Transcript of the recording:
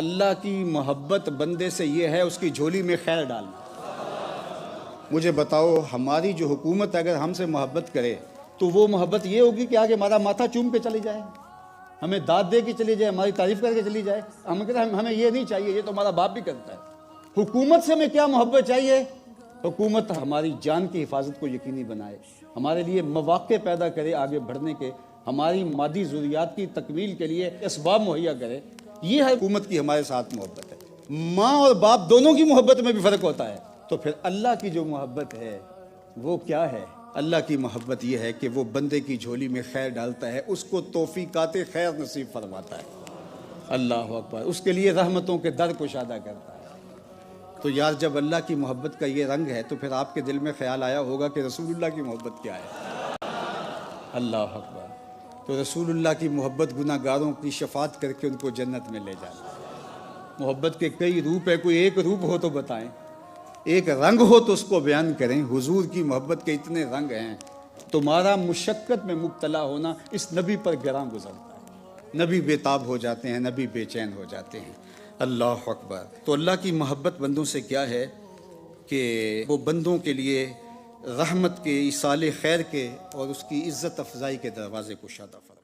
اللہ کی محبت بندے سے یہ ہے اس کی جھولی میں خیر ڈالنا۔ مجھے بتاؤ، ہماری جو حکومت اگر ہم سے محبت کرے تو وہ محبت یہ ہوگی کہ آگے ہمارا ماتھا چوم کے چلی جائے، ہمیں داد دے کے چلی جائے، ہماری تعریف کر کے چلی جائے؟ ہم کہتے ہیں ہمیں یہ نہیں چاہیے، یہ تو ہمارا باپ بھی کرتا ہے۔ حکومت سے ہمیں کیا محبت چاہیے؟ حکومت ہماری جان کی حفاظت کو یقینی بنائے، ہمارے لیے مواقع پیدا کرے آگے بڑھنے کے، ہماری مادی ضروریات کی تکمیل کے لیے اسباب مہیا کرے۔ یہ ہے حکومت کی ہمارے ساتھ محبت ہے۔ ماں اور باپ دونوں کی محبت میں بھی فرق ہوتا ہے۔ تو پھر اللہ کی جو محبت ہے وہ کیا ہے؟ اللہ کی محبت یہ ہے کہ وہ بندے کی جھولی میں خیر ڈالتا ہے، اس کو توفیقات خیر نصیب فرماتا ہے۔ اللہ اکبر، اس کے لیے رحمتوں کے در کشادہ کرتا ہے۔ تو یار جب اللہ کی محبت کا یہ رنگ ہے تو پھر آپ کے دل میں خیال آیا ہوگا کہ رسول اللہ کی محبت کیا ہے۔ اللہ اکبر، تو رسول اللہ کی محبت گناہ گاروں کی شفاعت کر کے ان کو جنت میں لے جانا۔ محبت کے کئی روپ ہے، کوئی ایک روپ ہو تو بتائیں، ایک رنگ ہو تو اس کو بیان کریں۔ حضور کی محبت کے اتنے رنگ ہیں، تمہارا مشقت میں مبتلا ہونا اس نبی پر گراں گزرتا ہے، نبی بے تاب ہو جاتے ہیں، نبی بے چین ہو جاتے ہیں۔ اللہ اکبر۔ تو اللہ کی محبت بندوں سے کیا ہے کہ وہ بندوں کے لیے رحمت کے، ایصال خیر کے اور اس کی عزت افزائی کے دروازے کشادہ فرماتا ہے۔